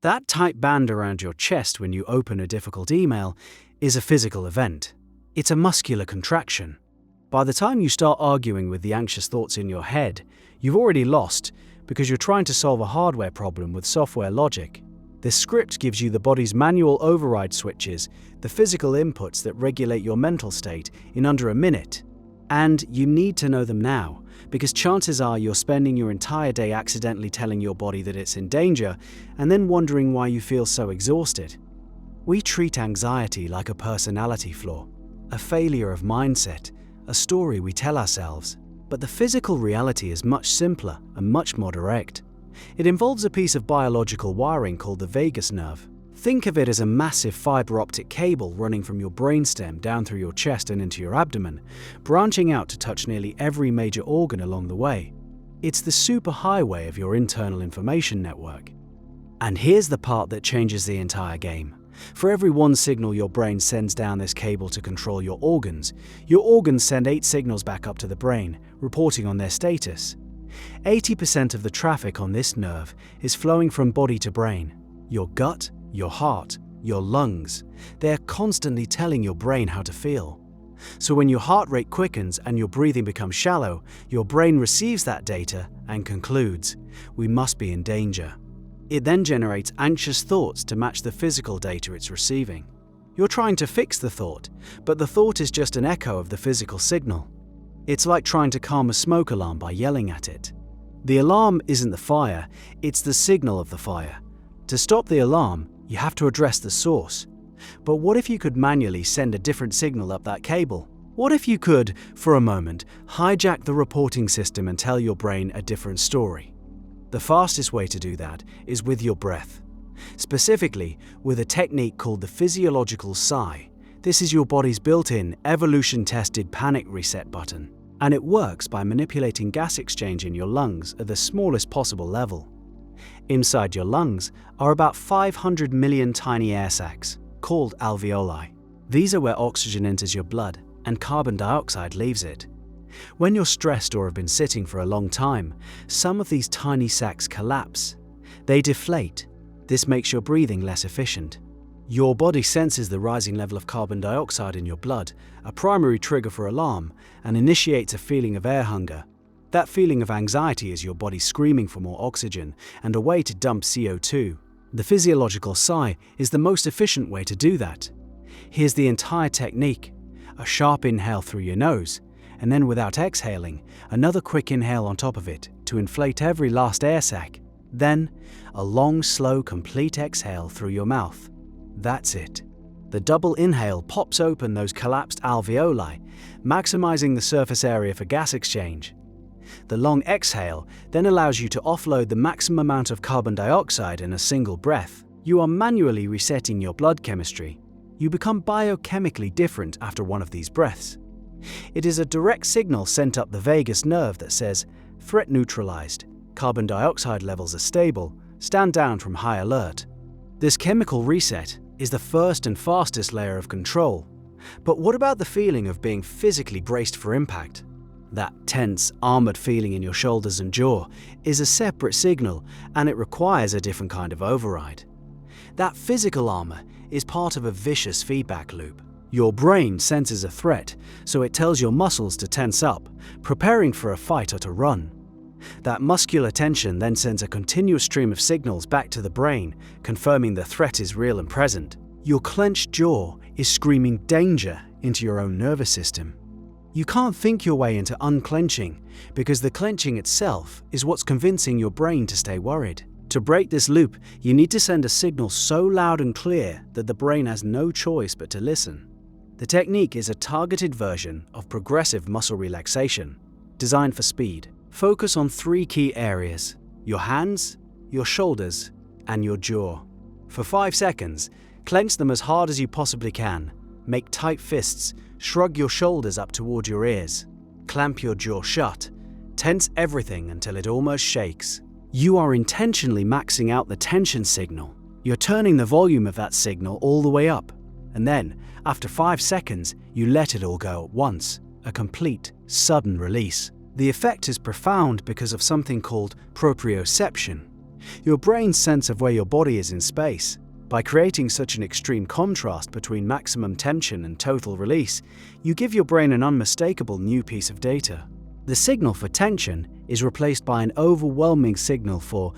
That tight band around your chest when you open a difficult email is a physical event. It's a muscular contraction. By the time you start arguing with the anxious thoughts in your head, you've already lost because you're trying to solve a hardware problem with software logic. This script gives you the body's manual override switches, the physical inputs that regulate your mental state, in under a minute. And you need to know them now, because chances are you're spending your entire day accidentally telling your body that it's in danger and then wondering why you feel so exhausted. We treat anxiety like a personality flaw, a failure of mindset, a story we tell ourselves. But the physical reality is much simpler and much more direct. It involves a piece of biological wiring called the vagus nerve. Think of it as a massive fiber optic cable running from your brainstem down through your chest and into your abdomen, branching out to touch nearly every major organ along the way. It's the superhighway of your internal information network. And here's the part that changes the entire game. For every one signal your brain sends down this cable to control your organs send 8 signals back up to the brain, reporting on their status. 80% of the traffic on this nerve is flowing from body to brain. Your gut, your heart, your lungs, they're constantly telling your brain how to feel. So when your heart rate quickens and your breathing becomes shallow, your brain receives that data and concludes, we must be in danger. It then generates anxious thoughts to match the physical data it's receiving. You're trying to fix the thought, but the thought is just an echo of the physical signal. It's like trying to calm a smoke alarm by yelling at it. The alarm isn't the fire, it's the signal of the fire. To stop the alarm, you have to address the source. But what if you could manually send a different signal up that cable? What if you could, for a moment, hijack the reporting system and tell your brain a different story? The fastest way to do that is with your breath. Specifically, with a technique called the physiological sigh. This is your body's built-in, evolution-tested panic reset button, and it works by manipulating gas exchange in your lungs at the smallest possible level. Inside your lungs are about 500 million tiny air sacs, called alveoli. These are where oxygen enters your blood and carbon dioxide leaves it. When you're stressed or have been sitting for a long time, some of these tiny sacs collapse. They deflate. This makes your breathing less efficient. Your body senses the rising level of carbon dioxide in your blood, a primary trigger for alarm, and initiates a feeling of air hunger. That feeling of anxiety is your body screaming for more oxygen and a way to dump CO2. The physiological sigh is the most efficient way to do that. Here's the entire technique. A sharp inhale through your nose, and then without exhaling, another quick inhale on top of it to inflate every last air sac. Then, a long, slow, complete exhale through your mouth. That's it. The double inhale pops open those collapsed alveoli, maximizing the surface area for gas exchange. The long exhale then allows you to offload the maximum amount of carbon dioxide in a single breath. You are manually resetting your blood chemistry. You become biochemically different after one of these breaths. It is a direct signal sent up the vagus nerve that says, threat neutralized, carbon dioxide levels are stable, stand down from high alert. This chemical reset is the first and fastest layer of control. But what about the feeling of being physically braced for impact? That tense, armored feeling in your shoulders and jaw is a separate signal, and it requires a different kind of override. That physical armor is part of a vicious feedback loop. Your brain senses a threat, so it tells your muscles to tense up, preparing for a fight or to run. That muscular tension then sends a continuous stream of signals back to the brain, confirming the threat is real and present. Your clenched jaw is screaming danger into your own nervous system. You can't think your way into unclenching, because the clenching itself is what's convincing your brain to stay worried. To break this loop, you need to send a signal so loud and clear that the brain has no choice but to listen. The technique is a targeted version of progressive muscle relaxation, designed for speed. Focus on 3 key areas: your hands, your shoulders, and your jaw. For 5 seconds, clench them as hard as you possibly can. Make tight fists, shrug your shoulders up toward your ears. Clamp your jaw shut. Tense everything until it almost shakes. You are intentionally maxing out the tension signal. You're turning the volume of that signal all the way up. And then, after 5 seconds, you let it all go at once. A complete, sudden release. The effect is profound because of something called proprioception. Your brain's sense of where your body is in space. By creating such an extreme contrast between maximum tension and total release, you give your brain an unmistakable new piece of data. The signal for tension is replaced by an overwhelming signal for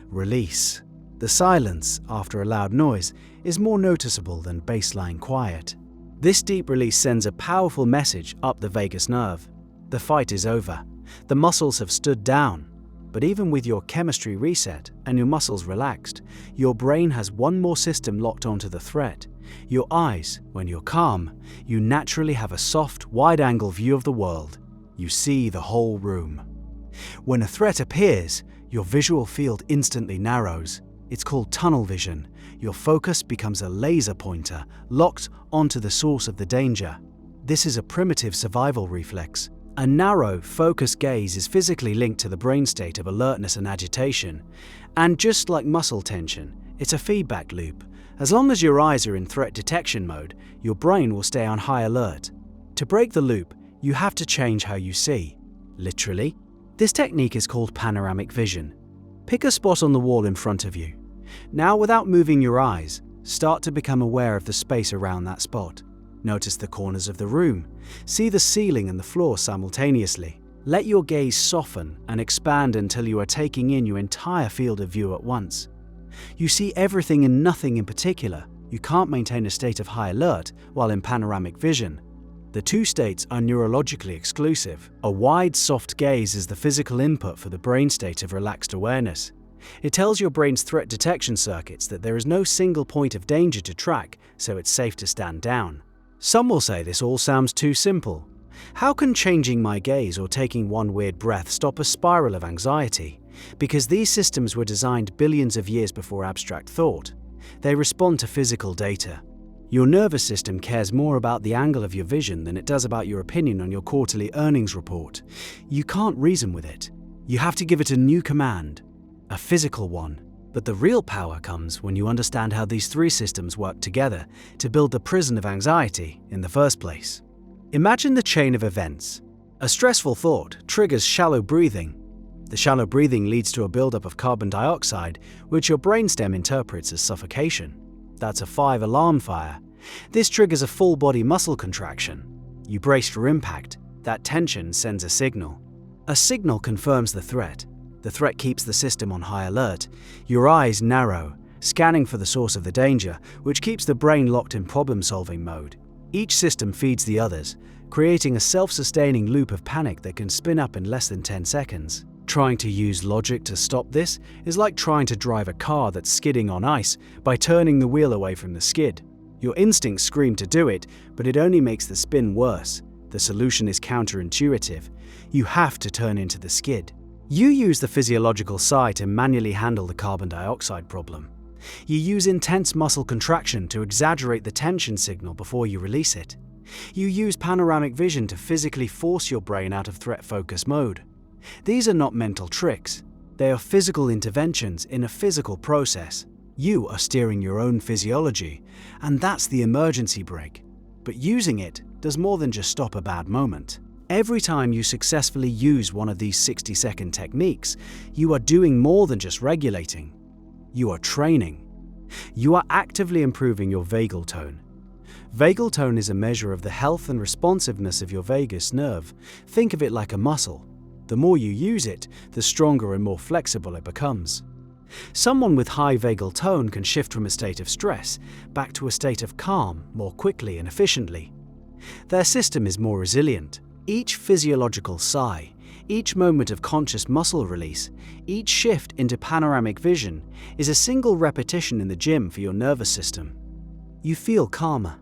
release. The silence, after a loud noise, is more noticeable than baseline quiet. This deep release sends a powerful message up the vagus nerve. The fight is over. The muscles have stood down. But even with your chemistry reset and your muscles relaxed, your brain has one more system locked onto the threat. Your eyes, when you're calm, you naturally have a soft, wide-angle view of the world. You see the whole room. When a threat appears, your visual field instantly narrows. It's called tunnel vision. Your focus becomes a laser pointer, locked onto the source of the danger. This is a primitive survival reflex. A narrow, focused gaze is physically linked to the brain state of alertness and agitation. And just like muscle tension, it's a feedback loop. As long as your eyes are in threat detection mode, your brain will stay on high alert. To break the loop, you have to change how you see. Literally. This technique is called panoramic vision. Pick a spot on the wall in front of you. Now, without moving your eyes, start to become aware of the space around that spot. Notice the corners of the room. See the ceiling and the floor simultaneously. Let your gaze soften and expand until you are taking in your entire field of view at once. You see everything and nothing in particular. You can't maintain a state of high alert while in panoramic vision. The two states are neurologically exclusive. A wide, soft gaze is the physical input for the brain state of relaxed awareness. It tells your brain's threat detection circuits that there is no single point of danger to track, so it's safe to stand down. Some will say this all sounds too simple. How can changing my gaze or taking one weird breath stop a spiral of anxiety? Because these systems were designed billions of years before abstract thought. They respond to physical data. Your nervous system cares more about the angle of your vision than it does about your opinion on your quarterly earnings report. You can't reason with it. You have to give it a new command, a physical one. But the real power comes when you understand how these three systems work together to build the prison of anxiety in the first place. Imagine the chain of events. A stressful thought triggers shallow breathing. The shallow breathing leads to a buildup of carbon dioxide, which your brainstem interprets as suffocation. That's a 5-alarm fire. This triggers a full-body muscle contraction. You brace for impact. That tension sends a signal. A signal confirms the threat. The threat keeps the system on high alert. Your eyes narrow, scanning for the source of the danger, which keeps the brain locked in problem-solving mode. Each system feeds the others, creating a self-sustaining loop of panic that can spin up in less than 10 seconds. Trying to use logic to stop this is like trying to drive a car that's skidding on ice by turning the wheel away from the skid. Your instincts scream to do it, but it only makes the spin worse. The solution is counterintuitive. You have to turn into the skid. You use the physiological sigh to manually handle the carbon dioxide problem. You use intense muscle contraction to exaggerate the tension signal before you release it. You use panoramic vision to physically force your brain out of threat focus mode. These are not mental tricks. They are physical interventions in a physical process. You are steering your own physiology, and that's the emergency brake. But using it does more than just stop a bad moment. Every time you successfully use one of these 60-second techniques, you are doing more than just regulating. You are training. You are actively improving your vagal tone. Vagal tone is a measure of the health and responsiveness of your vagus nerve. Think of it like a muscle. The more you use it, the stronger and more flexible it becomes. Someone with high vagal tone can shift from a state of stress back to a state of calm more quickly and efficiently. Their system is more resilient. Each physiological sigh, each moment of conscious muscle release, each shift into panoramic vision is a single repetition in the gym for your nervous system. You feel calmer.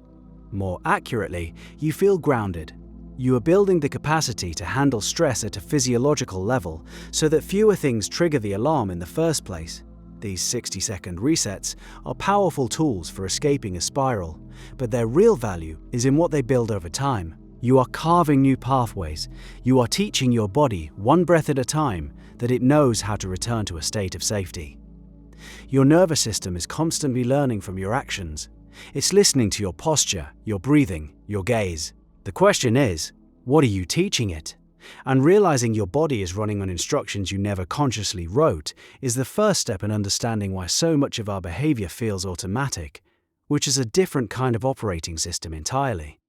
More accurately, you feel grounded. You are building the capacity to handle stress at a physiological level so that fewer things trigger the alarm in the first place. These 60-second resets are powerful tools for escaping a spiral, but their real value is in what they build over time. You are carving new pathways. You are teaching your body, one breath at a time, that it knows how to return to a state of safety. Your nervous system is constantly learning from your actions. It's listening to your posture, your breathing, your gaze. The question is, what are you teaching it? And realizing your body is running on instructions you never consciously wrote is the first step in understanding why so much of our behavior feels automatic, which is a different kind of operating system entirely.